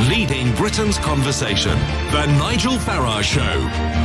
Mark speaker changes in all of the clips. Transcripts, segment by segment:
Speaker 1: Leading Britain's conversation. The Nigel Farage Show.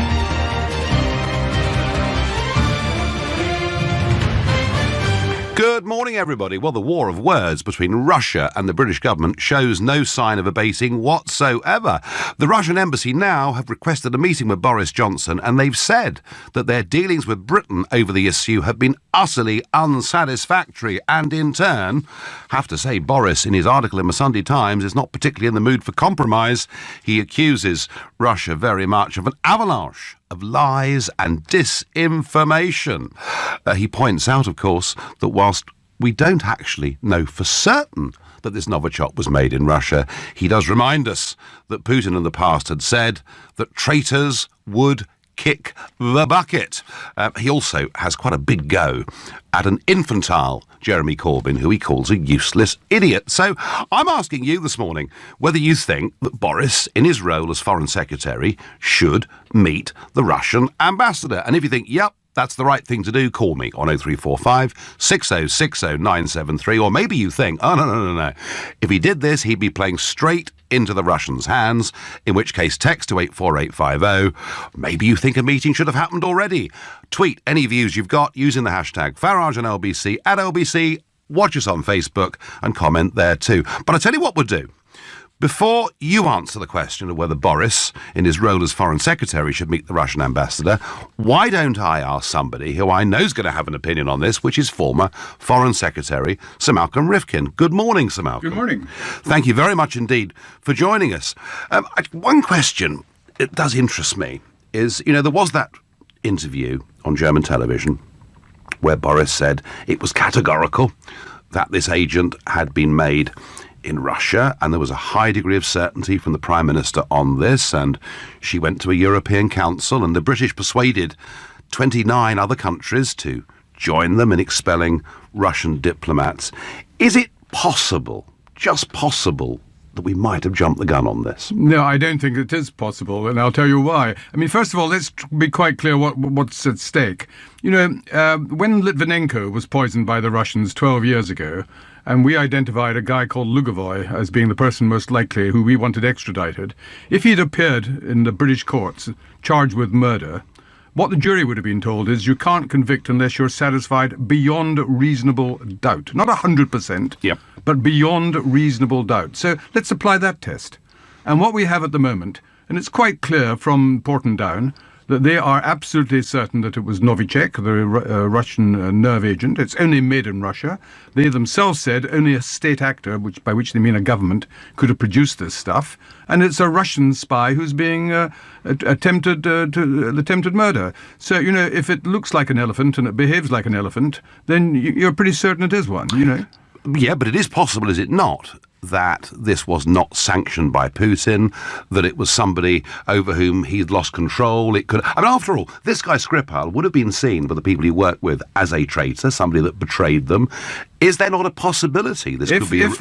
Speaker 2: Good morning, everybody. Well, the war of words between Russia and the British government shows no sign of abating whatsoever. The Russian embassy now have requested a meeting with Boris Johnson, and they've said that their dealings with Britain over the issue have been utterly unsatisfactory, and in turn, have to say, Boris, in his article in the Sunday Times, is not particularly in the mood for compromise. He accuses Russia very much of an avalanche of lies and disinformation. He points out, of course, that whilst we don't actually know for certain that this Novichok was made in Russia, he does remind us that Putin in the past had said that traitors would kick the bucket. He also has quite a big go at an infantile Jeremy Corbyn, who he calls a useless idiot. So I'm asking you this morning whether you think that Boris, in his role as Foreign Secretary, should meet the Russian ambassador. And if you think, yep, that's the right thing to do, call me on 0345 6060 973. Or maybe you think, oh, no. If he did this, he'd be playing straight into the Russians' hands, in which case text to 84850. Maybe you think a meeting should have happened already. Tweet any views you've got using the hashtag Farage and LBC at LBC. Watch us on Facebook and comment there too. But I'll tell you what we'll do. Before you answer the question of whether Boris, in his role as Foreign Secretary, should meet the Russian ambassador, why don't I ask somebody who I know is going to have an opinion on this, which is former Foreign Secretary Sir Malcolm Rifkin. Good morning, Sir Malcolm.
Speaker 3: Good morning.
Speaker 2: Thank you very much indeed for joining us. One question that does interest me is, there was that interview on German television where Boris said it was categorical that this agent had been made in Russia, and there was a high degree of certainty from the Prime Minister on this, and she went to a European Council, and the British persuaded 29 other countries to join them in expelling Russian diplomats. Is it possible, just possible, that we might have jumped the gun on this?
Speaker 3: No, I don't think it is possible, and I'll tell you why. I mean, first of all, let's be quite clear what's at stake. When Litvinenko was poisoned by the Russians 12 years ago, and we identified a guy called Lugovoy as being the person most likely who we wanted extradited, if he'd appeared in the British courts charged with murder, what the jury would have been told is you can't convict unless you're satisfied beyond reasonable doubt. Not 100%,
Speaker 2: Yep.
Speaker 3: but beyond reasonable doubt. So let's apply that test. And what we have at the moment, and it's quite clear from Porton Down, that they are absolutely certain that it was Novichok, the Russian nerve agent. It's only made in Russia. They themselves said only a state actor, by which they mean a government, could have produced this stuff. And it's a Russian spy who's being attempted murder. So, if it looks like an elephant and it behaves like an elephant, then you're pretty certain it is one,
Speaker 2: Yeah, but it is possible, is it not, that this was not sanctioned by Putin, that it was somebody over whom he'd lost control. After all, this guy Skripal would have been seen by the people he worked with as a traitor, somebody that betrayed them. Is there not a possibility this could be revenge?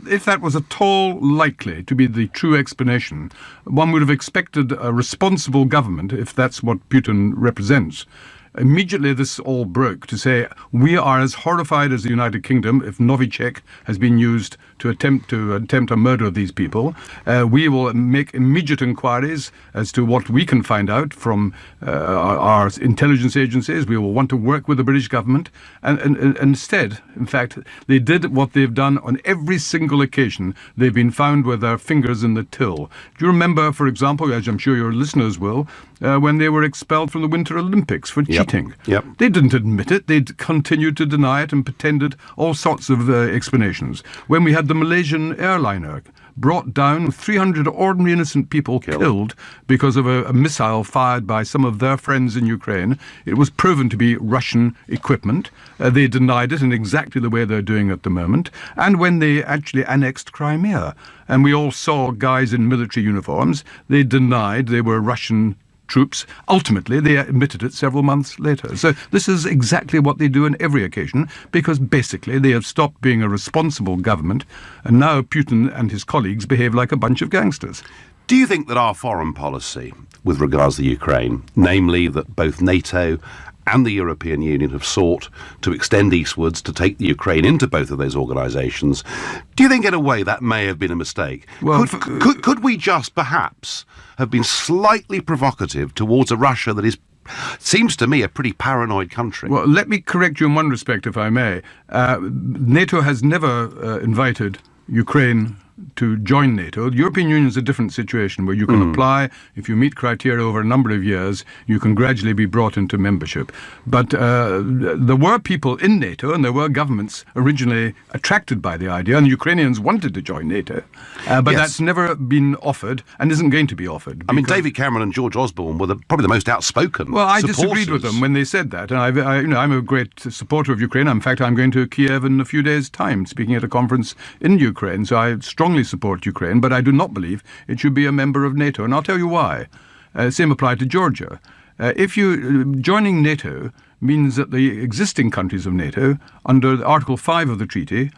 Speaker 3: If that was at all likely to be the true explanation, one would have expected a responsible government, if that's what Putin represents. Immediately this all broke to say, we are as horrified as the United Kingdom if Novichok has been used to attempt a murder of these people. We will make immediate inquiries as to what we can find out from our intelligence agencies. We will want to work with the British government. And instead, in fact, they did what they've done on every single occasion. They've been found with their fingers in the till. Do you remember, for example, as I'm sure your listeners will, when they were expelled from the Winter Olympics for cheating?
Speaker 2: Yep.
Speaker 3: They didn't admit it. They continued to deny it and pretended all sorts of explanations. When we had the Malaysian airliner brought down 300 ordinary innocent people killed because of a missile fired by some of their friends in Ukraine. It was proven to be Russian equipment. They denied it in exactly the way they're doing at the moment. And when they actually annexed Crimea, and we all saw guys in military uniforms, they denied they were Russian troops. Ultimately, they admitted it several months later. So this is exactly what they do on every occasion, because basically they have stopped being a responsible government, and now Putin and his colleagues behave like a bunch of gangsters.
Speaker 2: Do you think that our foreign policy with regards to Ukraine, namely that both NATO and the European Union have sought to extend eastwards to take the Ukraine into both of those organisations. Do you think, in a way, that may have been a mistake?
Speaker 3: Well,
Speaker 2: could we just perhaps have been slightly provocative towards a Russia that seems to me a pretty paranoid country?
Speaker 3: Well, let me correct you in one respect, if I may. NATO has never invited Ukraine to join NATO. The European Union is a different situation where you can apply. If you meet criteria over a number of years, you can gradually be brought into membership. But there were people in NATO and there were governments originally attracted by the idea, and the Ukrainians wanted to join NATO. But
Speaker 2: Yes.
Speaker 3: that's never been offered and isn't going to be offered.
Speaker 2: I mean,
Speaker 3: because-
Speaker 2: David Cameron and George Osborne were probably the most outspoken
Speaker 3: Well, I
Speaker 2: supporters.
Speaker 3: disagreed with them when they said that, and I'm a great supporter of Ukraine. In fact, I'm going to Kiev in a few days' time, speaking at a conference in Ukraine. So I strongly support Ukraine, but I do not believe it should be a member of NATO, and I'll tell you why. Same applied to Georgia. Joining NATO means that the existing countries of NATO, under Article 5 of the treaty,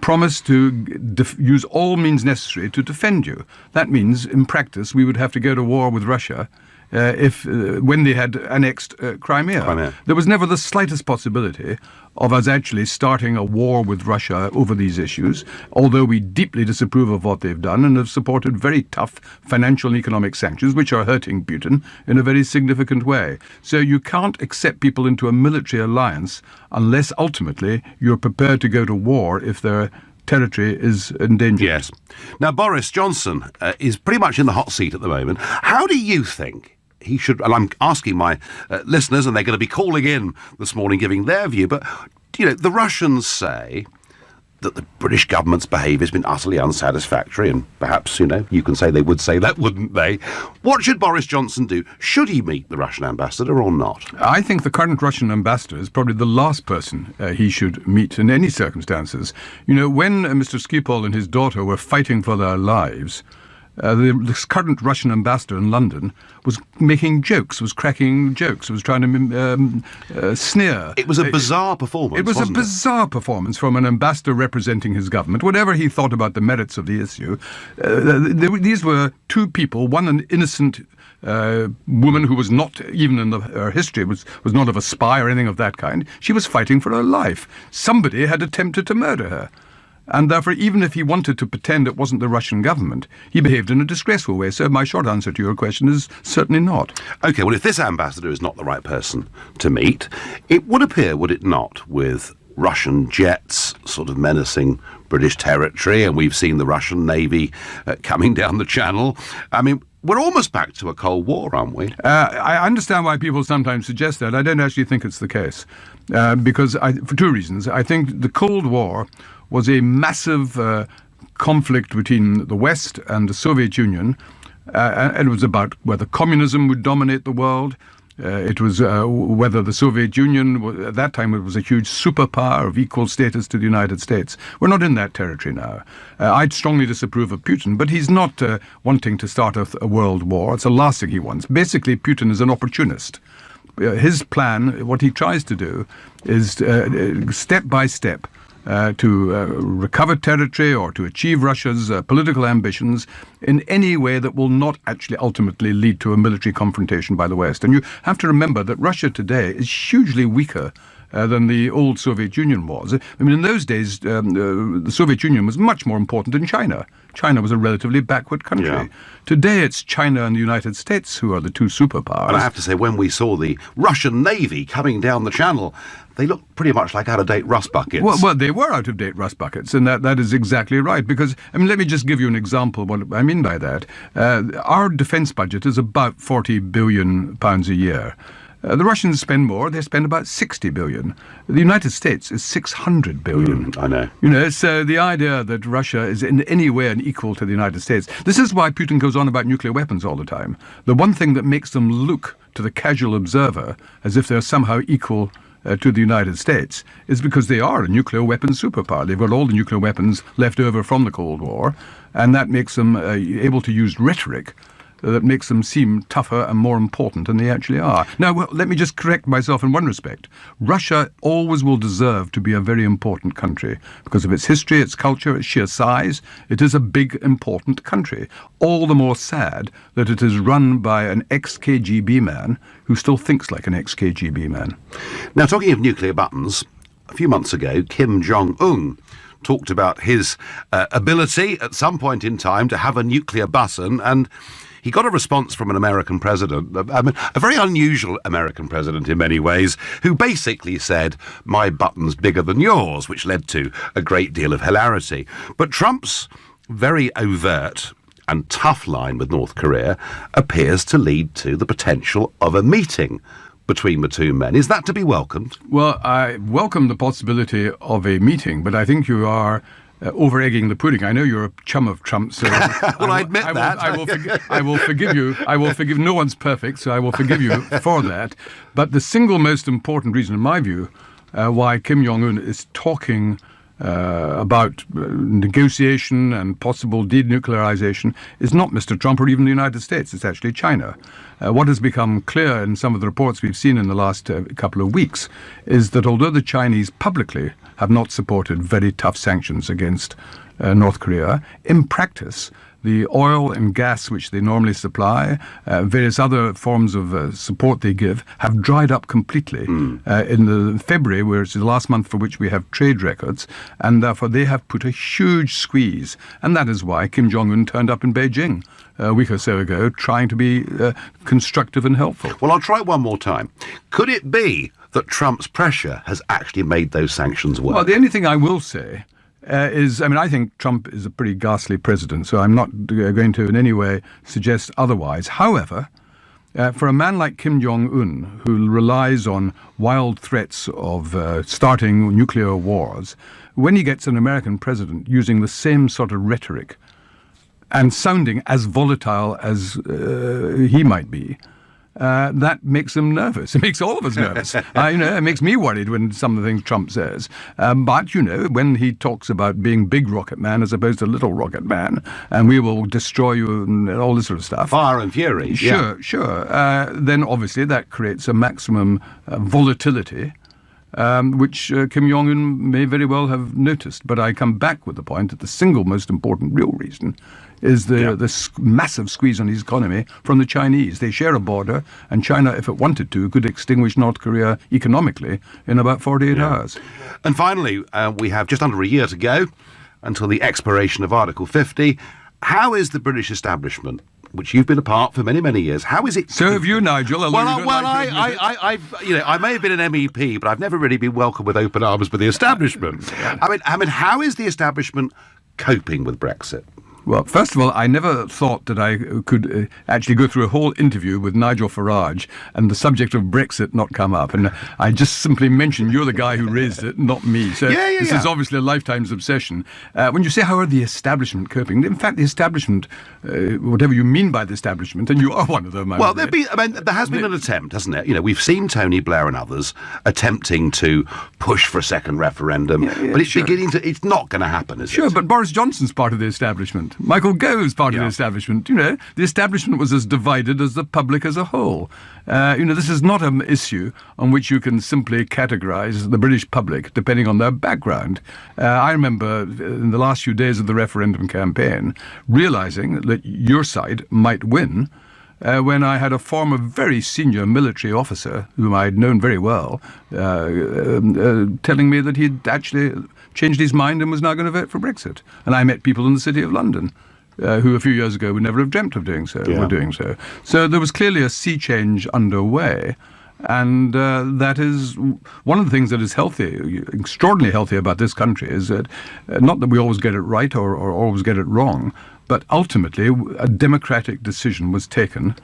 Speaker 3: promise to use all means necessary to defend you. That means, in practice, we would have to go to war with Russia when they had annexed Crimea. There was never the slightest possibility of us actually starting a war with Russia over these issues, although we deeply disapprove of what they've done and have supported very tough financial and economic sanctions, which are hurting Putin in a very significant way. So you can't accept people into a military alliance unless ultimately you're prepared to go to war if their territory is endangered.
Speaker 2: Yes. Now, Boris Johnson is pretty much in the hot seat at the moment. How do you think he should, and I'm asking my listeners, and they're going to be calling in this morning giving their view, but, the Russians say that the British government's behaviour has been utterly unsatisfactory, and perhaps, you can say they would say that, wouldn't they? What should Boris Johnson do? Should he meet the Russian ambassador or not?
Speaker 3: I think the current Russian ambassador is probably the last person he should meet in any circumstances. When Mr. Skripal and his daughter were fighting for their lives, the current Russian ambassador in London was making jokes, was cracking jokes, was trying to sneer.
Speaker 2: It was a bizarre performance,
Speaker 3: It was a
Speaker 2: wasn't it?
Speaker 3: bizarre performance from an ambassador representing his government. Whatever he thought about the merits of the issue, these were two people, one an innocent woman who was not, even in her history, was not of a spy or anything of that kind. She was fighting for her life. Somebody had attempted to murder her. And therefore, even if he wanted to pretend it wasn't the Russian government, he behaved in a disgraceful way. So my short answer to your question is certainly not.
Speaker 2: OK, well, if this ambassador is not the right person to meet, it would appear, would it not, with Russian jets sort of menacing British territory, and we've seen the Russian Navy coming down the channel. I mean, we're almost back to a Cold War, aren't we?
Speaker 3: I understand why people sometimes suggest that. I don't actually think it's the case. Because for two reasons. I think the Cold War was a massive conflict between the West and the Soviet Union, and it was about whether communism would dominate the world. It was whether the Soviet Union, at that time it was a huge superpower of equal status to the United States. We're not in that territory now. I'd strongly disapprove of Putin, but he's not wanting to start a world war. It's the last thing he wants. Basically, Putin is an opportunist. His plan, what he tries to do, is step by step to recover territory or to achieve Russia's political ambitions in any way that will not actually ultimately lead to a military confrontation by the West. And you have to remember that Russia today is hugely weaker than the old Soviet Union was. I mean, in those days, the Soviet Union was much more important than China. China was a relatively backward country.
Speaker 2: Yeah.
Speaker 3: Today, it's China and the United States who are the two superpowers.
Speaker 2: And I have to say, when we saw the Russian Navy coming down the channel, they looked pretty much like out-of-date rust buckets.
Speaker 3: Well, they were out-of-date rust buckets, and that is exactly right. Because, let me just give you an example what I mean by that. Our defence budget is about £40 billion a year. The Russians spend more. They spend about 60 billion. The United States is 600 billion.
Speaker 2: I know.
Speaker 3: So the idea that Russia is in any way unequal to the United States, this is why Putin goes on about nuclear weapons all the time. The one thing that makes them look to the casual observer as if they're somehow equal to the United States is because they are a nuclear weapons superpower. They've got all the nuclear weapons left over from the Cold War, and that makes them able to use rhetoric that makes them seem tougher and more important than they actually are. Now, well, let me just correct myself in one respect. Russia always will deserve to be a very important country because of its history, its culture, its sheer size. It is a big, important country. All the more sad that it is run by an ex-KGB man who still thinks like an ex-KGB man.
Speaker 2: Now, talking of nuclear buttons, a few months ago, Kim Jong-un talked about his ability at some point in time to have a nuclear button, and he got a response from an American president, a very unusual American president in many ways, who basically said, my button's bigger than yours, which led to a great deal of hilarity. But Trump's very overt and tough line with North Korea appears to lead to the potential of a meeting between the two men. Is that to be welcomed?
Speaker 3: Well, I welcome the possibility of a meeting, but I think you are over-egging the pudding. I know you're a chum of Trump's. So
Speaker 2: well, I admit that.
Speaker 3: I will forgive you. I will forgive. No one's perfect, so I will forgive you for that. But the single most important reason, in my view, why Kim Jong-un is talking about negotiation and possible denuclearization is not Mr. Trump or even the United States. It's actually China. What has become clear in some of the reports we've seen in the last couple of weeks is that although the Chinese publicly have not supported very tough sanctions against North Korea, in practice, the oil and gas which they normally supply, various other forms of support they give, have dried up completely in the February, where it's the last month for which we have trade records, and therefore they have put a huge squeeze. And that is why Kim Jong-un turned up in Beijing a week or so ago, trying to be constructive and helpful.
Speaker 2: Well, I'll try one more time. Could it be that Trump's pressure has actually made those sanctions work?
Speaker 3: Well, the only thing I will say I think Trump is a pretty ghastly president, so I'm not going to in any way suggest otherwise. However, for a man like Kim Jong-un, who relies on wild threats of starting nuclear wars, when he gets an American president using the same sort of rhetoric and sounding as volatile as he might be, that makes him nervous. It makes all of us nervous. It makes me worried when some of the things Trump says. But when he talks about being big rocket man as opposed to little rocket man, and we will destroy you and all this sort of stuff.
Speaker 2: Fire and fury.
Speaker 3: Sure. Then obviously that creates a maximum volatility, which Kim Jong-un may very well have noticed. But I come back with the point that the single most important real reason is the massive squeeze on his economy from the Chinese. They share a border, and China, if it wanted to, could extinguish North Korea economically in about 48 hours.
Speaker 2: And finally, we have just under a year to go until the expiration of Article 50. How is the British establishment, which you've been a part for many, many years, how is it?
Speaker 3: So have you, Nigel.
Speaker 2: I may have been an MEP, but I've never really been welcomed with open arms by the establishment. I mean, how is the establishment coping with Brexit?
Speaker 3: Well, first of all, I never thought that I could actually go through a whole interview with Nigel Farage and the subject of Brexit not come up. And I just simply mentioned you're the guy who raised it, not me. So this is obviously a lifetime's obsession. When you say how are the establishment coping, in fact, the establishment, whatever you mean by the establishment, and you are one of them.
Speaker 2: There has been an attempt, hasn't it? We've seen Tony Blair and others attempting to push for a second referendum, but it's it's not going to happen, is it?
Speaker 3: Sure, but Boris Johnson's part of the establishment. Michael Gove's part of the establishment. The establishment was as divided as the public as a whole. This is not an issue on which you can simply categorise the British public depending on their background. I remember in the last few days of the referendum campaign realising that your side might win when I had a former very senior military officer, whom I'd known very well, telling me that he'd actually changed his mind and was now going to vote for Brexit. And I met people in the City of London who a few years ago would never have dreamt of doing so, were doing so. So there was clearly a sea change underway. And that is one of the things that is healthy, extraordinarily healthy about this country, is that not that we always get it right or always get it wrong, but ultimately a democratic decision was taken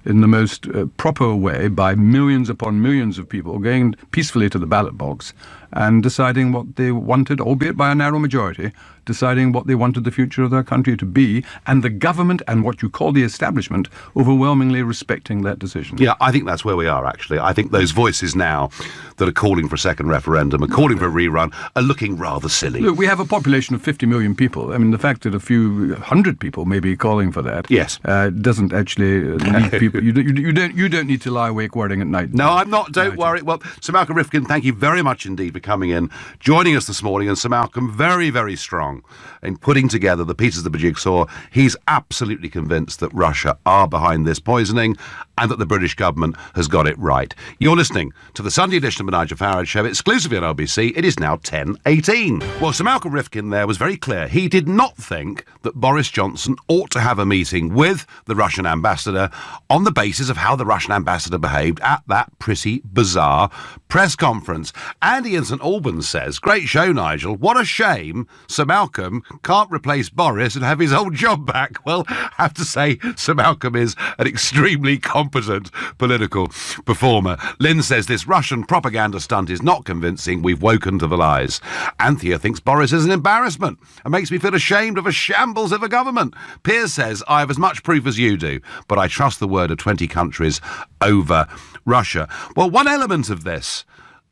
Speaker 3: in the most proper way by millions upon millions of people going peacefully to the ballot box and deciding what they wanted, albeit by a narrow majority, deciding what they wanted the future of their country to be, and the government and what you call the establishment overwhelmingly respecting that decision.
Speaker 2: Yeah, I think that's where we are, actually. I think those voices now that are calling for a second referendum, are calling for a rerun, are looking rather silly.
Speaker 3: Look, we have a population of 50 million people. I mean, the fact that a few hundred people may be calling for that,
Speaker 2: yes,
Speaker 3: doesn't actually need people. You don't need to lie awake worrying at night.
Speaker 2: No, I'm not. Don't worry. Well, Sir Malcolm Rifkin, thank you very much indeed for coming in, joining us this morning. And Sir Malcolm, very, very strong in putting together the pieces of the jigsaw. He's absolutely convinced that Russia are behind this poisoning and that the British government has got it right. You're listening to the Sunday edition of the Nigel Farage Show, exclusively on LBC. It is now 10:18. Well, Sir Malcolm Rifkin there was very clear. He did not think that Boris Johnson ought to have a meeting with the Russian ambassador on the basis of how the Russian ambassador behaved at that pretty bizarre press conference. Andy in St Albans says, great show, Nigel. What a shame Sir Malcolm can't replace Boris and have his old job back. Well, I have to say, Sir Malcolm is an extremely competent political performer. Lynn says this Russian propaganda stunt is not convincing. We've woken to the lies. Anthea thinks Boris is an embarrassment and makes me feel ashamed of a shambles of a government. Piers says, I have as much proof as you do, but I trust the word of 20 countries over Russia. Well, one element of this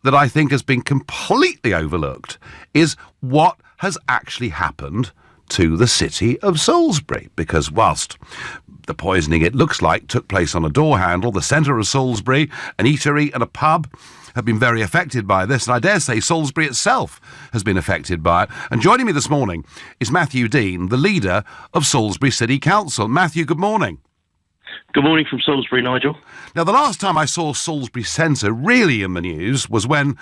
Speaker 2: that I think has been completely overlooked is what has actually happened to the city of Salisbury, because whilst the poisoning, it looks like, took place on a door handle, the centre of Salisbury, an eatery and a pub have been very affected by this, and I dare say Salisbury itself has been affected by it. And joining me this morning is Matthew Dean, the leader of Salisbury City Council. Matthew, good morning.
Speaker 4: Good morning from Salisbury, Nigel.
Speaker 2: Now, the last time I saw Salisbury Centre really in the news was when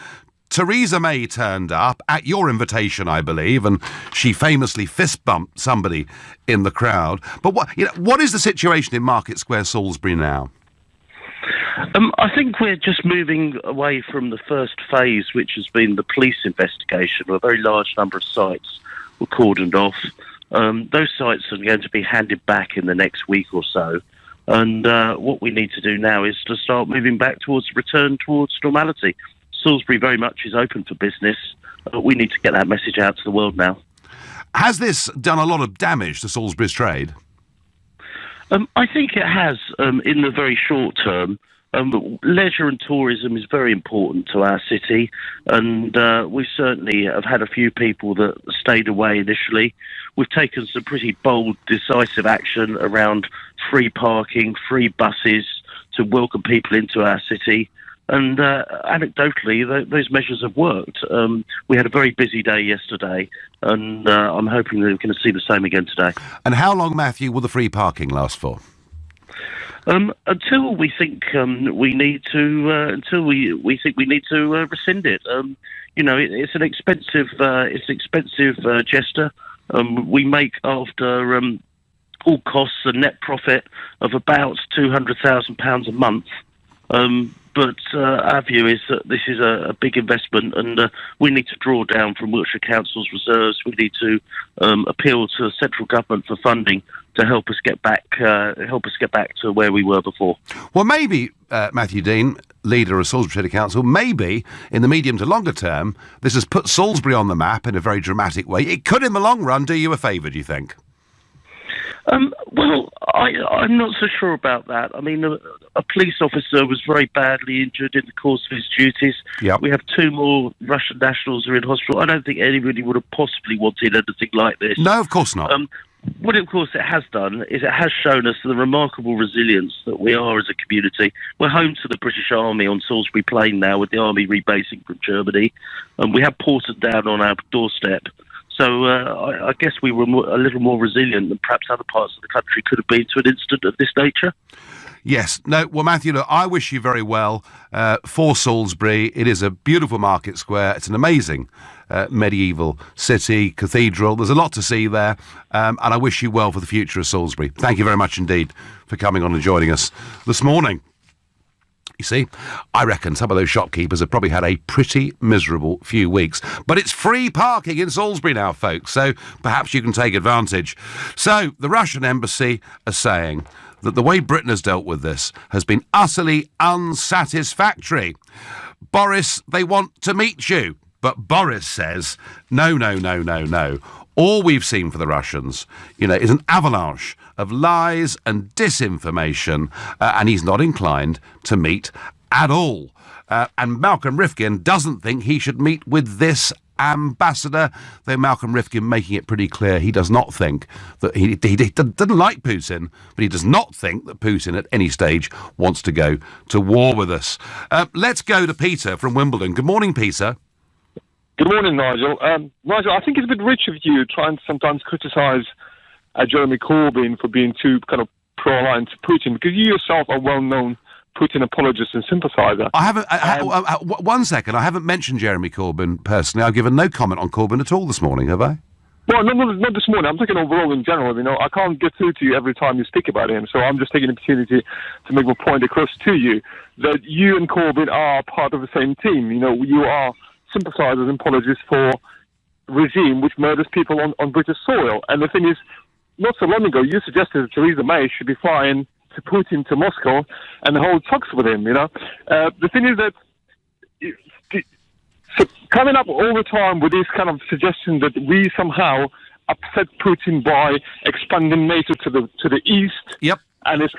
Speaker 2: Theresa May turned up, at your invitation, I believe, and she famously fist-bumped somebody in the crowd. But what is the situation in Market Square, Salisbury now?
Speaker 4: I think we're just moving away from the first phase, which has been the police investigation. A very large number of sites were cordoned off. Those sites are going to be handed back in the next week or so. And what we need to do now is to start moving back towards return towards normality. Salisbury very much is open for business. We need to get that message out to the world now.
Speaker 2: Has this done a lot of damage to Salisbury's trade?
Speaker 4: I think it has in the very short term. Leisure and tourism is very important to our city, and we certainly have had a few people that stayed away initially. We've taken some pretty bold, decisive action around free parking, free buses to welcome people into our city. And anecdotally, those measures have worked. We had a very busy day yesterday, and I'm hoping that we're going to see the same again today.
Speaker 2: And how long, Matthew, will the free parking last for?
Speaker 4: Until we think we need to, rescind it. It's an expensive gesture. We make after all costs a net profit of about £200,000 a month. But our view is that this is a big investment, and we need to draw down from Wiltshire Council's reserves. We need to appeal to the central government for funding to help us get back to where we were before.
Speaker 2: Well, maybe Matthew Dean, leader of Salisbury City Council, maybe in the medium to longer term, this has put Salisbury on the map in a very dramatic way. It could, in the long run, do you a favour, do you think?
Speaker 4: Well, I'm not so sure about that. I mean, a police officer was very badly injured in the course of his duties.
Speaker 2: Yep.
Speaker 4: We have 2 more Russian nationals who are in hospital. I don't think anybody would have possibly wanted anything like this.
Speaker 2: No, of course not.
Speaker 4: What, of course, it has done is it has shown us the remarkable resilience that we are as a community. We're home to the British Army on Salisbury Plain now, with the Army rebasing from Germany, and we have Porton down on our doorstep. So I guess we were a little more resilient than perhaps other parts of the country could have been to an incident of this nature.
Speaker 2: Yes. No, well, Matthew, look, I wish you very well for Salisbury. It is a beautiful market square. It's an amazing medieval city, cathedral. There's a lot to see there, and I wish you well for the future of Salisbury. Thank you very much indeed for coming on and joining us this morning. You see, I reckon some of those shopkeepers have probably had a pretty miserable few weeks. But it's free parking in Salisbury now, folks, so perhaps you can take advantage. So, the Russian embassy are saying that the way Britain has dealt with this has been utterly unsatisfactory. Boris, they want to meet you. But Boris says, no. All we've seen for the Russians, is an avalanche of lies and disinformation, and he's not inclined to meet at all. And Malcolm Rifkin doesn't think he should meet with this ambassador, though Malcolm Rifkin making it pretty clear he does not think that he doesn't like Putin, but he does not think that Putin at any stage wants to go to war with us. Let's go to Peter from Wimbledon. Good morning, Peter.
Speaker 5: Good morning, Nigel. Nigel, I think it's a bit rich of you trying to sometimes criticise Jeremy Corbyn for being too kind of pro-aligned to Putin, because you yourself are well-known Putin apologist and sympathiser.
Speaker 2: I haven't. One second. I haven't mentioned Jeremy Corbyn personally. I've given no comment on Corbyn at all this morning, have I?
Speaker 5: Well, not this morning. I'm talking overall in general. I can't get through to you every time you speak about him, so I'm just taking the opportunity to make my point across to you that you and Corbyn are part of the same team. You are sympathisers and apologists for regime which murders people on British soil. And the thing is, not so long ago, you suggested that Theresa May should be flying to Putin to Moscow and hold talks with him. The thing is that so coming up all the time with this kind of suggestion that we somehow upset Putin by expanding NATO to the east.
Speaker 2: Yep.
Speaker 5: And it's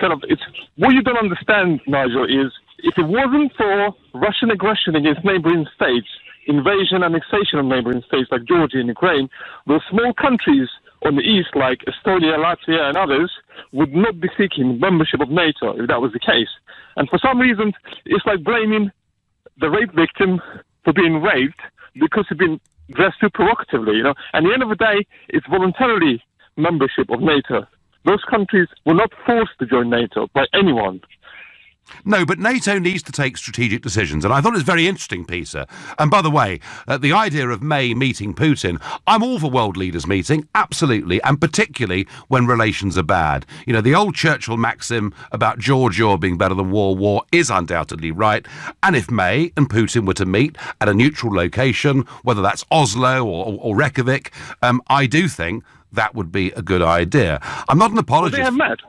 Speaker 5: what you don't understand, Nigel, is if it wasn't for Russian aggression against neighboring states, invasion, annexation of neighboring states like Georgia and Ukraine, those small countries on the east, like Estonia, Latvia, and others, would not be seeking membership of NATO if that was the case. And for some reason, it's like blaming the rape victim for being raped because he's been dressed too provocatively, And at the end of the day, it's voluntarily membership of NATO. Those countries were not forced to join NATO by anyone.
Speaker 2: No, but NATO needs to take strategic decisions, and I thought it was very interesting, Peter. And by the way, the idea of May meeting Putin, I'm all for world leaders meeting, absolutely, and particularly when relations are bad. The old Churchill maxim about George Orwell being better than war is undoubtedly right, and if May and Putin were to meet at a neutral location, whether that's Oslo or Reykjavik, I do think that would be a good idea. I'm not an apologist.
Speaker 5: Well, they have met.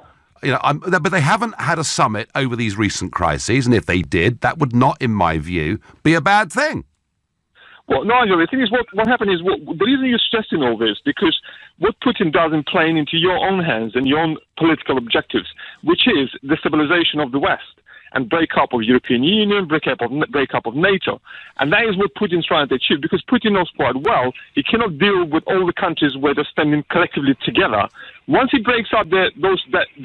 Speaker 2: But they haven't had a summit over these recent crises, and if they did, that would not, in my view, be a bad thing.
Speaker 5: Well, Nigel, the thing is, what happened is, the reason you're stressing all this, because what Putin does in playing into your own hands and your own political objectives, which is the stabilization of the West and breakup of European Union, breakup of NATO. And that is what Putin's trying to achieve, because Putin knows quite well he cannot deal with all the countries where they're standing collectively together. Once he breaks up their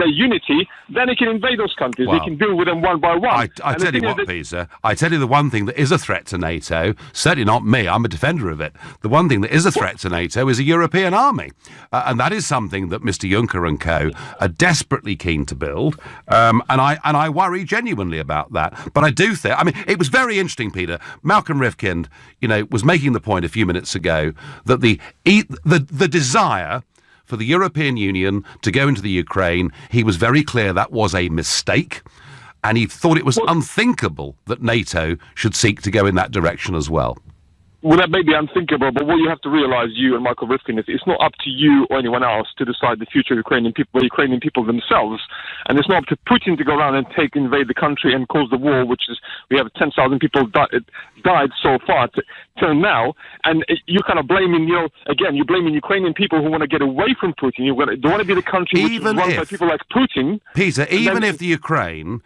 Speaker 5: unity, then he can invade those countries.
Speaker 2: Well,
Speaker 5: he can deal with them one by one.
Speaker 2: I tell you what, Peter, I tell you the one thing that is a threat to NATO, certainly not me, I'm a defender of it. The one thing that is a threat to NATO is a European army. And that is something that Mr Juncker and co are desperately keen to build. And I worry genuinely about that. But I do think, it was very interesting, Peter. Malcolm Rifkin, was making the point a few minutes ago that the desire for the European Union to go into the Ukraine, he was very clear that was a mistake, and he thought it was unthinkable that NATO should seek to go in that direction as well.
Speaker 5: Well, that may be unthinkable, but what you have to realise, you and Michael Rifkin, is it's not up to you or anyone else to decide the future of Ukrainian people themselves. And it's not up to Putin to go around and invade the country and cause the war, which is, we have 10,000 people died so far till now. And you're kind of blaming, again, you're blaming Ukrainian people who want to get away from Putin. They want to be the country which is run by people like Putin.
Speaker 2: Peter, even if the Ukraine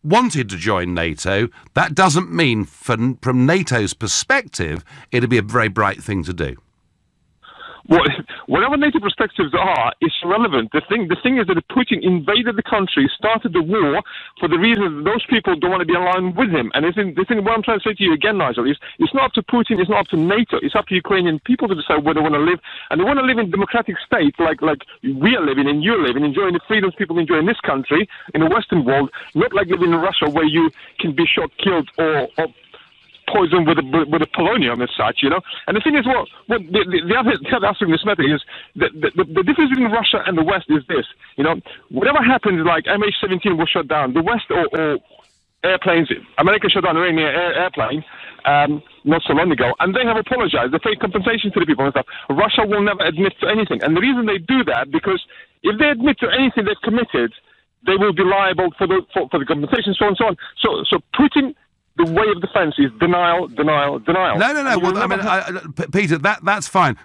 Speaker 2: wanted to join NATO, that doesn't mean from NATO's perspective it'd be a very bright thing to do.
Speaker 5: Well, whatever NATO perspectives are, it's irrelevant. The thing is that Putin invaded the country, started the war for the reason that those people don't want to be aligned with him. And the thing what I'm trying to say to you again, Nigel, is it's not up to Putin, it's not up to NATO, it's up to Ukrainian people to decide where they want to live. And they want to live in democratic states like we are living and you're living, enjoying the freedoms people enjoy in this country, in the Western world, not like living in Russia where you can be shot, killed, or poisoned with a polonium as such, And the thing is, the other aspect of this matter is the difference between Russia and the West is this, whatever happens, like MH17 was shot down, the West or airplanes, America shot down an Iranian airplane not so long ago, and they have apologized. They paid compensation to the people and stuff. Russia will never admit to anything, and the reason they do that, because if they admit to anything they've committed, they will be liable for the compensation, so on and so on. So Putin the way of defence is denial, denial, denial.
Speaker 2: No. Well, I mean, Peter, that's fine.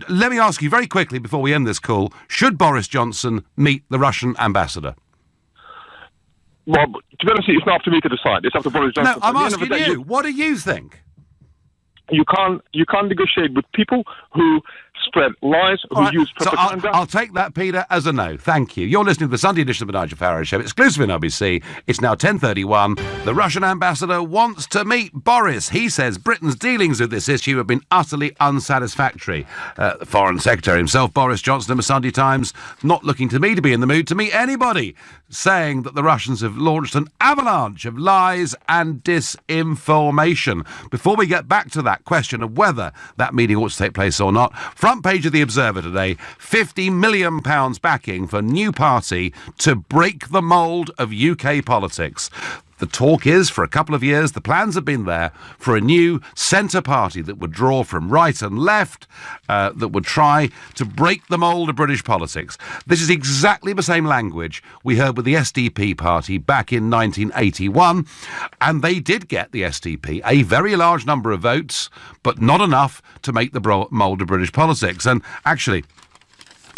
Speaker 2: Let me ask you very quickly before we end this call: should Boris Johnson meet the Russian ambassador?
Speaker 5: Well, to be honest, it's not up to me to decide. It's up to Boris Johnson.
Speaker 2: No, I'm asking you. What do you think?
Speaker 5: You can't negotiate with people who spread lies, who use propaganda.
Speaker 2: So I'll take that, Peter, as a no. Thank you. You're listening to the Sunday edition of the Nigel Farage Show, exclusive in LBC. It's now 10:31. The Russian ambassador wants to meet Boris. He says Britain's dealings with this issue have been utterly unsatisfactory. The Foreign Secretary himself, Boris Johnson, in the Sunday Times, not looking to me to be in the mood to meet anybody, saying that the Russians have launched an avalanche of lies and disinformation. Before we get back to that question of whether that meeting ought to take place or not, front page of The Observer today, £50 million backing for new party to break the mould of UK politics. The talk is, for a couple of years, the plans have been there for a new centre party that would draw from right and left, that would try to break the mould of British politics. This is exactly the same language we heard with the SDP party back in 1981, and they did get the SDP a very large number of votes, but not enough to make the mould of British politics. And actually,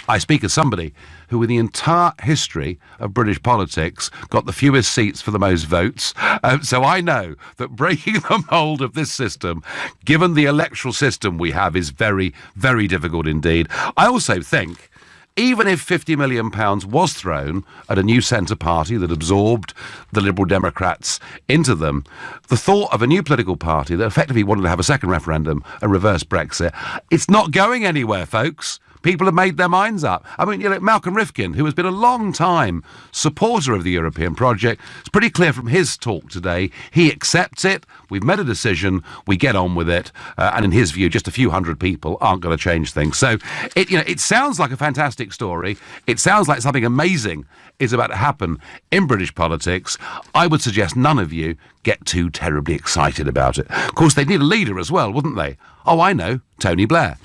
Speaker 2: I speak as somebody who in the entire history of British politics got the fewest seats for the most votes. So I know that breaking the mould of this system, given the electoral system we have, is very, very difficult indeed. I also think, even if £50 million was thrown at a new centre party that absorbed the Liberal Democrats into them, the thought of a new political party that effectively wanted to have a second referendum, a reverse Brexit, it's not going anywhere, folks. People have made their minds up. I mean, Malcolm Rifkin, who has been a long-time supporter of the European project, it's pretty clear from his talk today. He accepts it. We've made a decision. We get on with it. And in his view, just a few hundred people aren't going to change things. So it sounds like a fantastic story. It sounds like something amazing is about to happen in British politics. I would suggest none of you get too terribly excited about it. Of course, they'd need a leader as well, wouldn't they? Oh, I know, Tony Blair.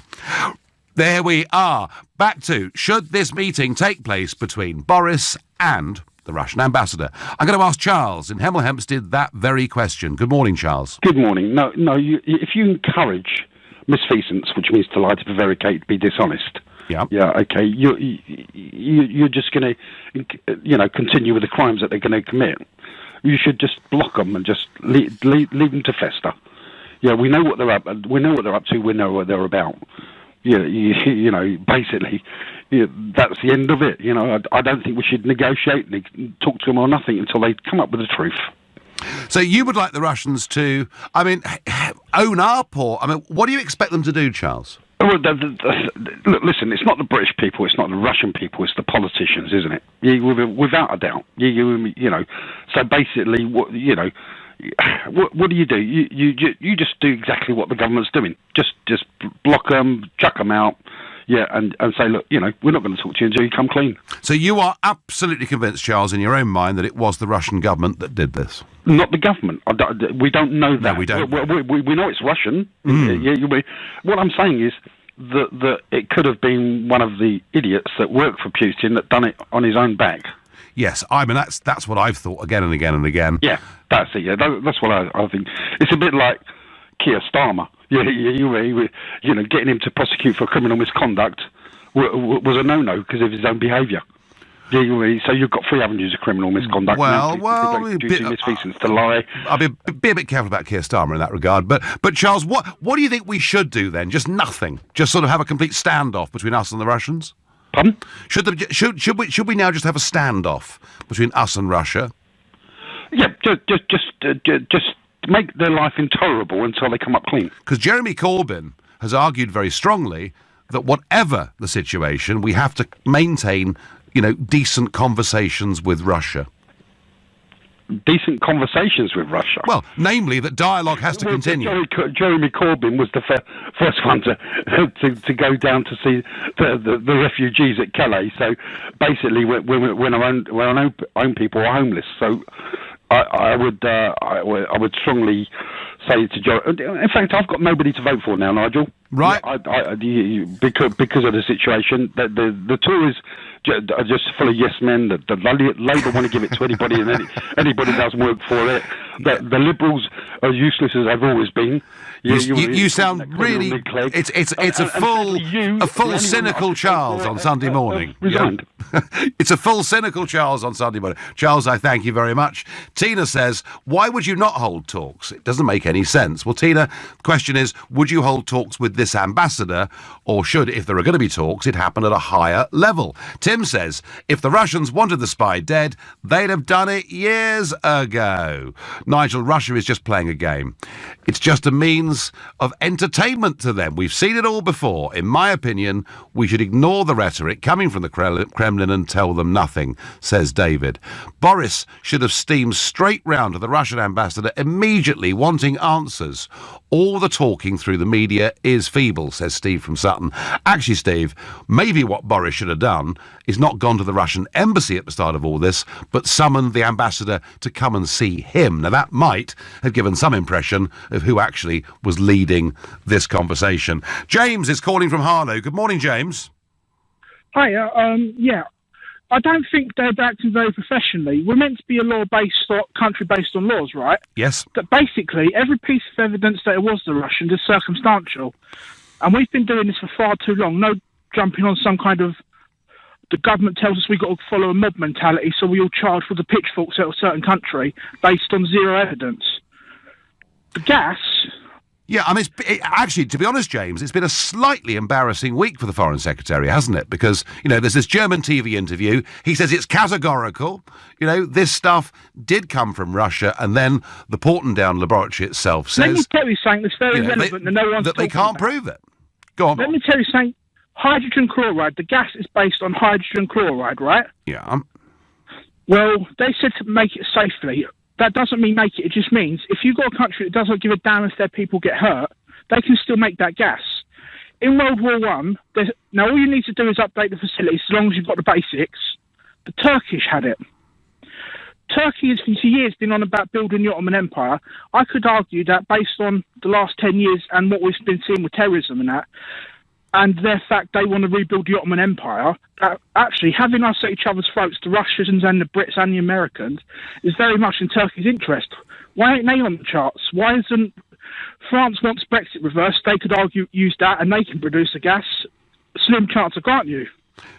Speaker 2: There we are. Back to, should this meeting take place between Boris and the Russian ambassador? I'm going to ask Charles in Hemel Hempstead that very question. Good morning, Charles.
Speaker 6: Good morning. No, if you encourage misfeasance, which means to lie, to prevaricate, to be dishonest, yeah, okay, you're just going to, continue with the crimes that they're going to commit. You should just block them and just leave them to fester. Yeah, we know what they're up. We know what they're up to. We know what they're about. Basically, that's the end of it. I don't think we should negotiate, talk to them or nothing until they come up with the truth.
Speaker 2: So you would like the Russians to, own up, or, what do you expect them to do, Charles?
Speaker 6: Well, look, listen, it's not the British people, it's not the Russian people, it's the politicians, isn't it? Without a doubt. So basically, what do you do? You just do exactly what the government's doing. Just block them, chuck them out, and say, look, we're not going to talk to you until you come clean.
Speaker 2: So you are absolutely convinced, Charles, in your own mind, that it was the Russian government that did this?
Speaker 6: Not the government. We don't know that.
Speaker 2: No, we don't.
Speaker 6: We know it's Russian. What I'm saying is that it could have been one of the idiots that worked for Putin that done it on his own back.
Speaker 2: Yes, that's what I've thought again and again and again.
Speaker 6: Yeah, that's it. Yeah, that's what I think. It's a bit like Keir Starmer. Getting him to prosecute for criminal misconduct was a no-no because of his own behaviour. So you've got three avenues of criminal misconduct. Misfeasance, to lie.
Speaker 2: I'll be a bit careful about Keir Starmer in that regard. But Charles, what do you think we should do then? Just nothing. Just sort of have a complete standoff between us and the Russians.
Speaker 6: Pardon?
Speaker 2: Should we now just have a standoff between us and Russia?
Speaker 6: Yeah, just make their life intolerable until they come up clean.
Speaker 2: Because Jeremy Corbyn has argued very strongly that whatever the situation, we have to maintain, decent conversations with Russia.
Speaker 6: Decent conversations with Russia?
Speaker 2: Well, namely that dialogue has to continue.
Speaker 6: Jeremy Corbyn was the first one to go down to see the refugees at Calais. So basically, when our own people are homeless. So I would strongly say to Jeremy. In fact, I've got nobody to vote for now, Nigel.
Speaker 2: Right.
Speaker 6: Because of the situation, the Tories are just full of yes men. The Labour want to give it to anybody, and anybody doesn't work for it. The Liberals are useless as they've always been.
Speaker 2: You sound really. It's a full cynical Charles on Sunday morning.
Speaker 6: Resigned.
Speaker 2: It's a full cynical Charles on Sunday morning. Charles, I thank you very much. Tina says, why would you not hold talks? It doesn't make any sense. Well, Tina, the question is, would you hold talks with this ambassador, or should, if there are going to be talks, it happen at a higher level? Tim says, if the Russians wanted the spy dead, they'd have done it years ago. Nigel, Russia is just playing a game. It's just a means of entertainment to them. We've seen it all before. In my opinion, we should ignore the rhetoric coming from the Kremlin and tell them nothing, says David. Boris should have steamed straight round to the Russian ambassador immediately, wanting answers. All the talking through the media is feeble, says Steve from Sutton. Actually, Steve, maybe what Boris should have done is not gone to the Russian embassy at the start of all this, but summoned the ambassador to come and see him. Now, that might have given some impression of who actually was leading this conversation. James is calling from Harlow. Good morning, James.
Speaker 7: Hi, yeah. I don't think they're acting very professionally. We're meant to be a law-based country based on laws, right?
Speaker 2: Yes.
Speaker 7: But basically, every piece of evidence that it was the Russians is circumstantial. And we've been doing this for far too long. No jumping on some kind of... The government tells us we've got to follow a mob mentality, so we all charge for the pitchforks at a certain country based on zero evidence. The gas...
Speaker 2: Yeah, I mean, actually, to be honest, James, it's been a slightly embarrassing week for the Foreign Secretary, hasn't it? Because, there's this German TV interview. He says it's categorical. This stuff did come from Russia, and then the Portendown laboratory itself says...
Speaker 7: Let me tell you something that's very relevant and no one's
Speaker 2: that they can't
Speaker 7: about.
Speaker 2: prove it. Go on.
Speaker 7: Let me tell you something. Hydrogen chloride, the gas is based on hydrogen chloride, right?
Speaker 2: Yeah.
Speaker 7: Well, they said to make it safely. That doesn't mean make it. It just means if you've got a country that doesn't give a damn if their people get hurt, they can still make that gas. In World War I, now all you need to do is update the facilities as long as you've got the basics. The Turkish had it. Turkey has for years been on about building the Ottoman Empire. I could argue that based on the last 10 years and what we've been seeing with terrorism and that, and their fact they want to rebuild the Ottoman Empire, actually having us at each other's throats, the Russians and the Brits and the Americans, is very much in Turkey's interest. Why ain't they on the charts? Why isn't France wants Brexit reversed? They could use that and they can produce a gas. Slim chance of granting you.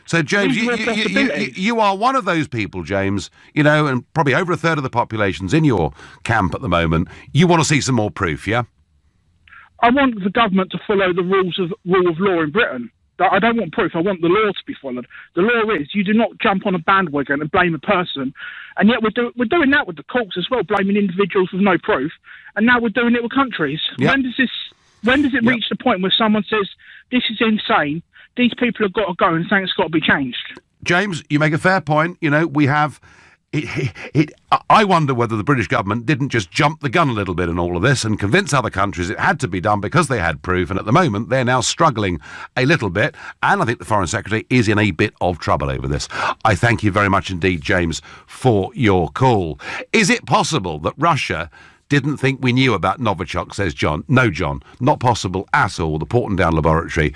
Speaker 2: So, James, you are one of those people, James, and probably over a third of the population's in your camp at the moment. You want to see some more proof, yeah?
Speaker 7: I want the government to follow the rule of law in Britain. I don't want proof. I want the law to be followed. The law is you do not jump on a bandwagon and blame a person. And yet we're doing that with the courts as well, blaming individuals with no proof. And now we're doing it with countries. Yep. When does it reach the point where someone says, this is insane, these people have got to go and something's got to be changed?
Speaker 2: James, you make a fair point. We have... I wonder whether the British government didn't just jump the gun a little bit in all of this and convince other countries it had to be done because they had proof, and at the moment they're now struggling a little bit, and I think the Foreign Secretary is in a bit of trouble over this. I thank you very much indeed, James, for your call. Is it possible that Russia didn't think we knew about Novichok, says John. No, John, not possible at all. The Portendown laboratory,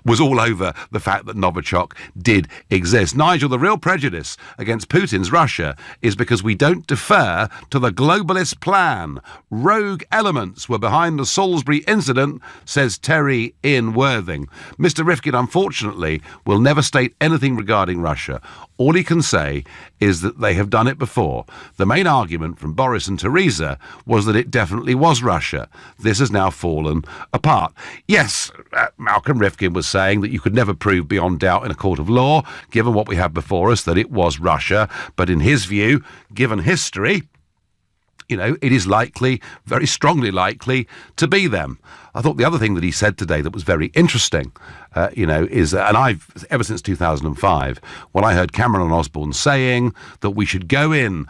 Speaker 2: was all over the fact that Novichok did exist. Nigel, the real prejudice against Putin's Russia is because we don't defer to the globalist plan. Rogue elements were behind the Salisbury incident, says Terry in Worthing. Mr. Rifkin, unfortunately, will never state anything regarding Russia. All he can say is that they have done it before. The main argument from Boris and Theresa was that it definitely was Russia. This has now fallen apart. Yes, Malcolm Rifkin was saying that you could never prove beyond doubt in a court of law, given what we have before us, that it was Russia. But in his view, given history, it is likely, very strongly likely, to be them. I thought the other thing that he said today that was very interesting, is, and I've, ever since 2005, when I heard Cameron and Osborne saying that we should go in,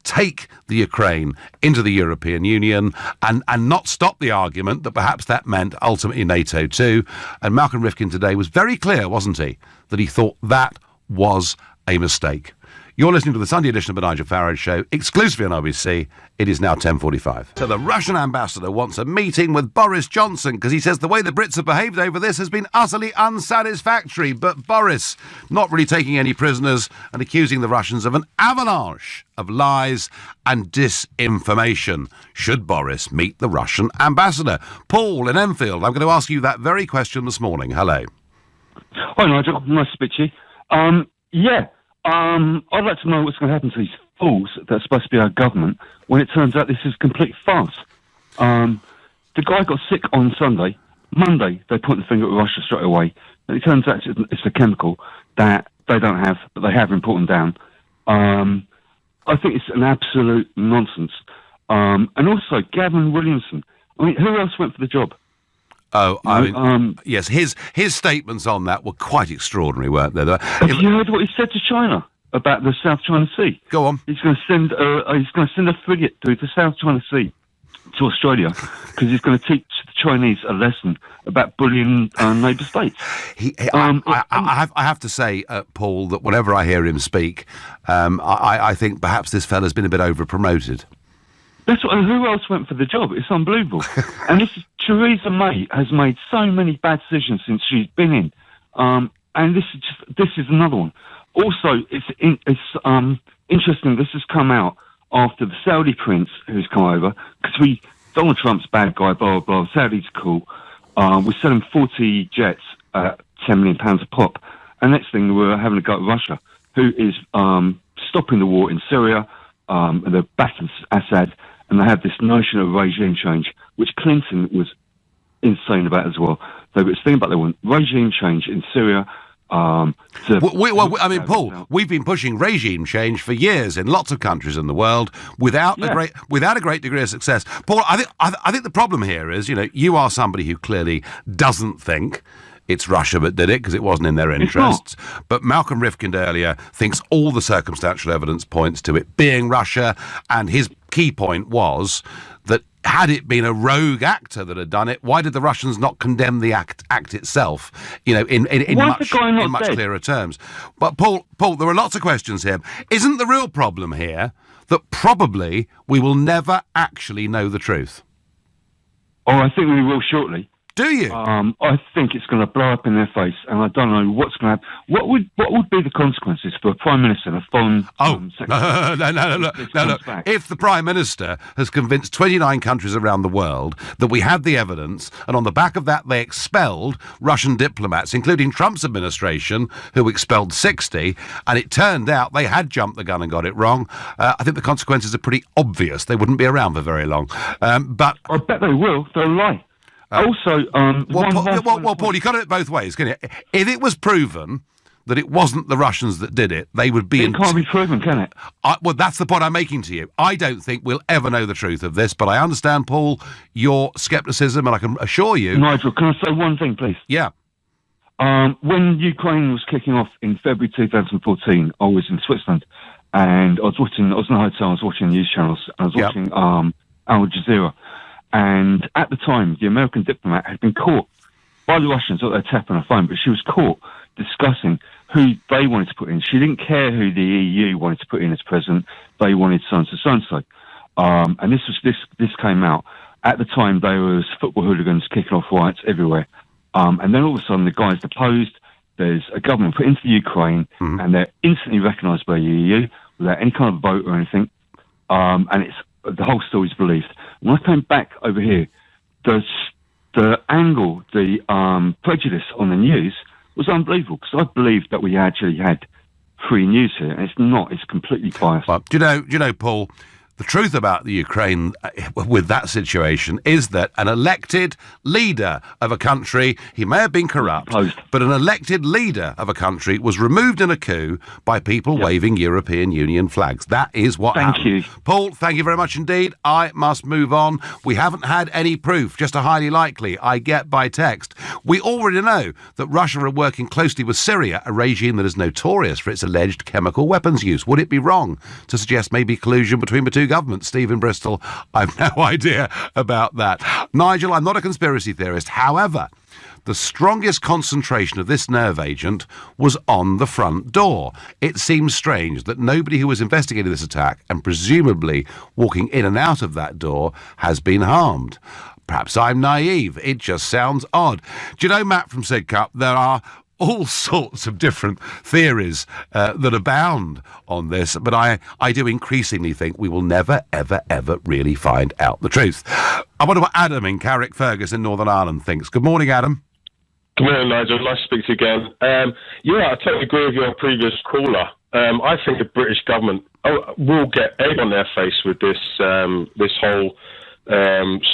Speaker 2: take the Ukraine into the European Union and not stop the argument that perhaps that meant ultimately NATO too. And Malcolm Rifkin today was very clear, wasn't he, that he thought that was a mistake. You're listening to the Sunday edition of the Nigel Farage Show, exclusively on LBC. It is now 10:45. So the Russian ambassador wants a meeting with Boris Johnson because he says the way the Brits have behaved over this has been utterly unsatisfactory. But Boris, not really taking any prisoners and accusing the Russians of an avalanche of lies and disinformation. Should Boris meet the Russian ambassador? Paul in Enfield, I'm going to ask you that very question this morning. Hello.
Speaker 8: Hi, Nigel. Nice to speak to you. I'd like to know what's going to happen to these fools that are supposed to be our government when it turns out this is a complete farce. The guy got sick on Sunday. Monday, they point the finger at Russia straight away. And it turns out it's a chemical that they don't have, but they have important down. I think it's an absolute nonsense. And also, Gavin Williamson. I mean, who else went for the job?
Speaker 2: Oh, I mean, yes, his statements on that were quite extraordinary, weren't they?
Speaker 8: Have you heard what he said to China about the South China Sea?
Speaker 2: Go on.
Speaker 8: He's going to send a frigate through the South China Sea to Australia because he's going to teach the Chinese a lesson about bullying neighbour states.
Speaker 2: I have to say, Paul, that whenever I hear him speak, I think perhaps this fella's been a bit over-promoted.
Speaker 8: Who else went for the job? It's unbelievable. And Theresa May has made so many bad decisions since she's been in, and this is another one. Also, it's interesting. This has come out after the Saudi prince who's come over because Donald Trump's bad guy, blah blah blah. Saudi's cool. We're selling 40 jets at £10 million a pop, and next thing we're having a go at Russia, who is stopping the war in Syria. And they're backing Assad. And they have this notion of regime change, which Clinton was insane about as well. They were thinking about they want regime change in Syria.
Speaker 2: Paul, we've been pushing regime change for years in lots of countries in the world without a great degree of success. Paul, I think the problem here is, you are somebody who clearly doesn't think it's Russia that did it because it wasn't in their interests. But Malcolm Rifkind earlier thinks all the circumstantial evidence points to it being Russia, and his key point was that had it been a rogue actor that had done it, why did the Russians not condemn the act itself, in much clearer terms? But Paul, there are lots of questions here. Isn't the real problem here that probably we will never actually know the truth?
Speaker 8: Oh, I think we will shortly.
Speaker 2: Do you?
Speaker 8: I think it's going to blow up in their face, and I don't know what's going to happen. What would be the consequences for a Prime Minister and a foreign secretary?
Speaker 2: No. If the Prime Minister has convinced 29 countries around the world that we had the evidence, and on the back of that they expelled Russian diplomats, including Trump's administration, who expelled 60, and it turned out they had jumped the gun and got it wrong, I think the consequences are pretty obvious. They wouldn't be around for very long. But
Speaker 8: I bet they will. They'll lie. Paul,
Speaker 2: you got it both ways, can you? If it was proven that it wasn't the Russians that did it, they would be...
Speaker 8: It can't be proven, can it?
Speaker 2: Well, that's the point I'm making to you. I don't think we'll ever know the truth of this, but I understand, Paul, your scepticism, and I can assure you...
Speaker 8: Nigel, can I say one thing, please?
Speaker 2: Yeah.
Speaker 8: When Ukraine was kicking off in February 2014, I was in Switzerland, and I was in a hotel, I was watching news channels, I was watching Al Jazeera. And at the time, the American diplomat had been caught by the Russians. Thought they were tapping her phone, but she was caught discussing who they wanted to put in. She didn't care who the EU wanted to put in as president. They wanted so-and-so. And this came out. At the time, there was football hooligans kicking off riots everywhere. And then all of a sudden, the guys deposed. There's a government put into the Ukraine, and they're instantly recognised by the EU without any kind of vote or anything. And the whole story's believed. When I came back over here, the angle, the prejudice on the news was unbelievable because I believed that we actually had free news here, and it's not. It's completely biased.
Speaker 2: Well, do you know, Paul? The truth about the Ukraine with that situation is that an elected leader of a country, he may have been corrupt, but an elected leader of a country was removed in a coup by people waving European Union flags. That is what happened.
Speaker 8: Thank you.
Speaker 2: Paul, thank you very much indeed. I must move on. We haven't had any proof, just a highly likely I get by text. We already know that Russia are working closely with Syria, a regime that is notorious for its alleged chemical weapons use. Would it be wrong to suggest maybe collusion between the two new government. Stephen Bristol, I've no idea about that. Nigel, I'm not a conspiracy theorist. However, the strongest concentration of this nerve agent was on the front door. It seems strange that nobody who was investigating this attack and presumably walking in and out of that door has been harmed. Perhaps I'm naive. It just sounds odd. Do you know, Matt from Sidcup, there are all sorts of different theories that abound on this, but I do increasingly think we will never, ever, ever really find out the truth. I wonder what Adam in Carrickfergus in Northern Ireland thinks. Good morning, Adam.
Speaker 9: Good morning, Nigel. Nice to speak to you again. Yeah, I totally agree with your previous caller. I think the British government will get egg on their face with this whole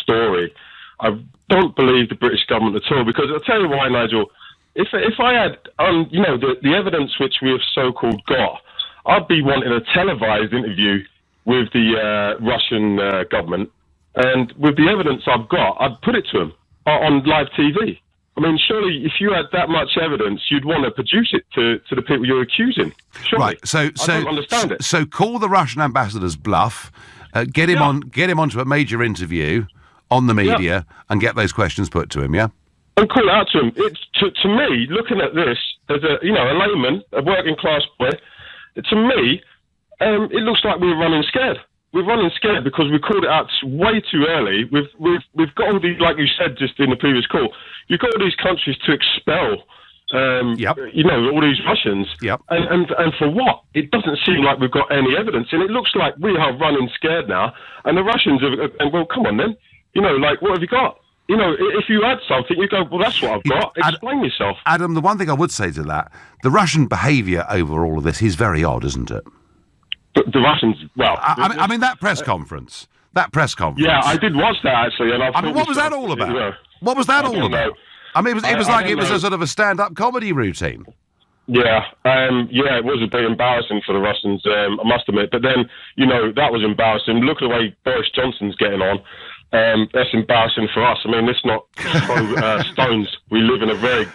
Speaker 9: story. I don't believe the British government at all, because I'll tell you why, Nigel. If I had, the evidence which we have so-called got, I'd be wanting a televised interview with the Russian government, and with the evidence I've got, I'd put it to them on live TV. I mean, surely if you had that much evidence, you'd want to produce it to the people you're accusing. Surely.
Speaker 2: Right. So
Speaker 9: I don't understand it.
Speaker 2: So call the Russian ambassador's bluff, get him onto a major interview on the media, and get those questions put to him. Yeah.
Speaker 9: And call out to him. It's to me, looking at this as a layman, a working class boy. To me, it looks like we're running scared. We're running scared because we called it out way too early. We've got all these, like you said just in the previous call, you've got all these countries to expel, all these Russians.
Speaker 2: Yep.
Speaker 9: And for what? It doesn't seem like we've got any evidence. And it looks like we are running scared now. And the Russians have, well, come on then. What have you got? If you had something, you go, well, that's what I've got. Explain yourself.
Speaker 2: Adam, the one thing I would say to that, the Russian behaviour over all of this is very odd, isn't it?
Speaker 9: The Russians, well...
Speaker 2: I mean, that press conference.
Speaker 9: Yeah, I did watch that, actually. And
Speaker 2: what was that all about? What was that all about? I mean, it was a sort of a stand-up comedy routine.
Speaker 9: Yeah, it was a bit embarrassing for the Russians, I must admit. But then, that was embarrassing. Look at the way Boris Johnson's getting on. That's embarrassing for us. I mean, it's not stones. We live in a very,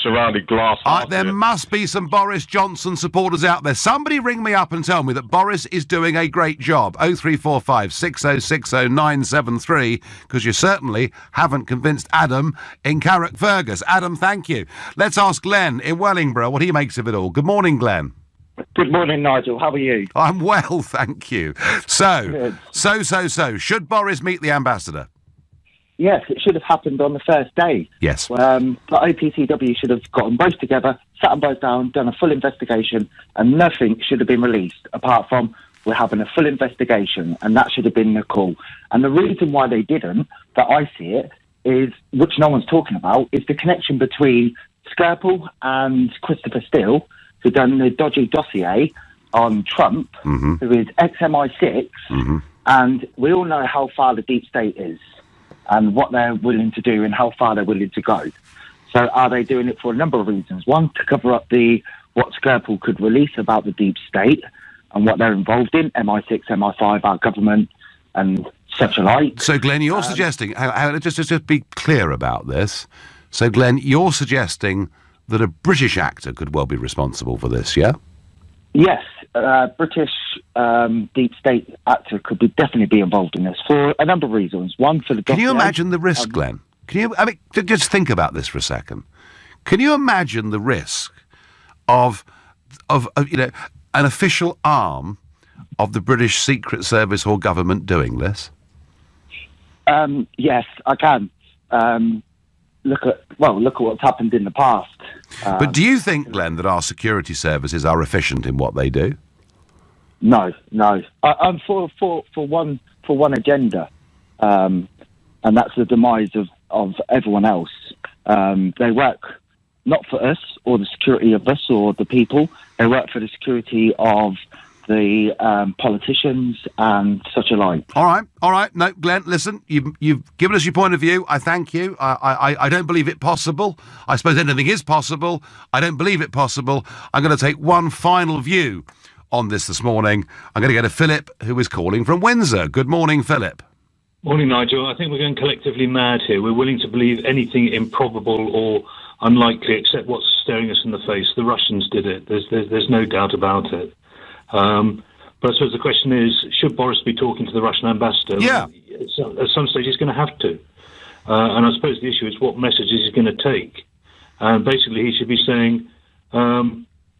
Speaker 9: surrounded glass house.
Speaker 2: There must be some Boris Johnson supporters out there. Somebody ring me up and tell me that Boris is doing a great job. 0345 6060 973, because you certainly haven't convinced Adam in Carrickfergus. Adam, thank you. Let's ask Glenn in Wellingborough what he makes of it all. Good morning, Glenn.
Speaker 10: Good morning, Nigel. How are you?
Speaker 2: I'm well, thank you. So, should Boris meet the ambassador?
Speaker 10: Yes, it should have happened on the first day.
Speaker 2: Yes.
Speaker 10: The OPCW should have got them both together, sat them both down, done a full investigation, and nothing should have been released apart from we're having a full investigation, and that should have been the call. And the reason why they didn't, that I see it, is, which no one's talking about, is the connection between Skirple and Christopher Steele, who done the dodgy dossier on Trump, who is ex-MI6, and we all know how far the deep state is and what they're willing to do and how far they're willing to go. So are they doing it for a number of reasons? One, to cover up what Skirple could release about the deep state and what they're involved in, MI6, MI5, our government, and such alike.
Speaker 2: So, Glenn, you're suggesting, just be clear about this. So, Glenn, you're suggesting that a British actor could well be responsible for this, yeah?
Speaker 10: Yes, British deep state actor could definitely be involved in this for a number of reasons. One, for the dossier.
Speaker 2: Can you imagine the risk, Glenn? Just think about this for a second. Can you imagine the risk of an official arm of the British Secret Service or government doing this?
Speaker 10: Yes, I can. Look at what's happened in the past.
Speaker 2: But do you think, Glenn, that our security services are efficient in what they do?
Speaker 10: No. I'm for one agenda, and that's the demise of everyone else. They work not for us or the security of us or the people. They work for the security of the politicians and such alike.
Speaker 2: All right. No, Glenn, listen, you've given us your point of view. I thank you. I don't believe it possible. I suppose anything is possible. I don't believe it possible. I'm going to take one final view on this morning. I'm going to go to Philip, who is calling from Windsor. Good morning, Philip.
Speaker 11: Morning, Nigel. I think we're going collectively mad here. We're willing to believe anything improbable or unlikely except what's staring us in the face. The Russians did it. There's no doubt about it. But I suppose the question is, should Boris be talking to the Russian ambassador?
Speaker 2: Yeah.
Speaker 11: At some stage he's going to have to. And I suppose the issue is what message is he going to take? And basically he should be saying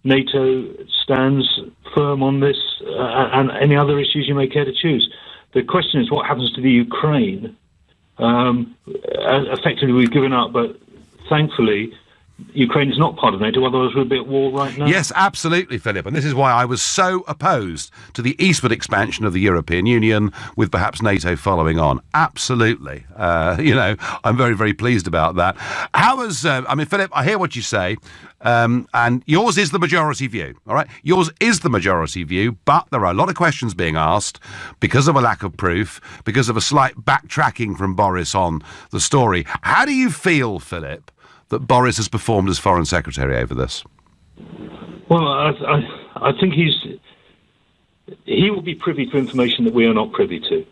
Speaker 11: NATO stands firm on this and any other issues you may care to choose. The question is what happens to the Ukraine? Effectively we've given up, but thankfully Ukraine is not part of NATO, otherwise we'd be at war right now.
Speaker 2: Yes, absolutely, Philip. And this is why I was so opposed to the eastward expansion of the European Union, with perhaps NATO following on. Absolutely. I'm very, very pleased about that. Philip, I hear what you say, and yours is the majority view, all right? Yours is the majority view, but there are a lot of questions being asked because of a lack of proof, because of a slight backtracking from Boris on the story. How do you feel, Philip, that Boris has performed as Foreign Secretary over this?
Speaker 11: Well, I think he will be privy to information that we are not privy to.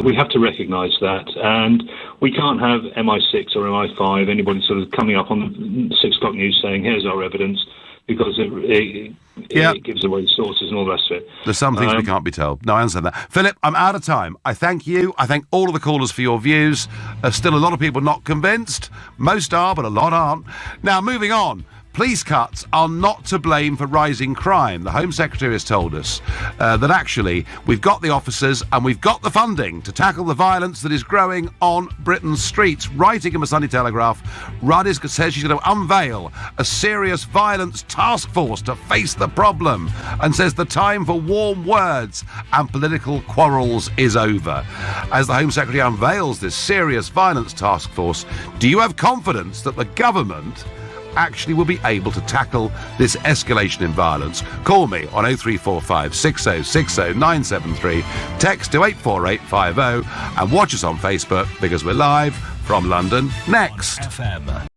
Speaker 11: We have to recognise that, and we can't have MI6 or MI5, anybody sort of coming up on the 6 o'clock news saying, here's our evidence, because it gives away sources and all the rest of it.
Speaker 2: There's some things we can't be told. No, I understand that. Philip, I'm out of time. I thank you. I thank all of the callers for your views. There's still a lot of people not convinced. Most are, but a lot aren't. Now, moving on. Police cuts are not to blame for rising crime. The Home Secretary has told us that actually we've got the officers and we've got the funding to tackle the violence that is growing on Britain's streets. Writing in the Sunday Telegraph, Rudd says she's going to unveil a serious violence task force to face the problem, and says the time for warm words and political quarrels is over. As the Home Secretary unveils this serious violence task force, do you have confidence that the government actually will be able to tackle this escalation in violence? Call me on 0345 6060 973, text to 84850, and watch us on Facebook, because we're live from London next. FM.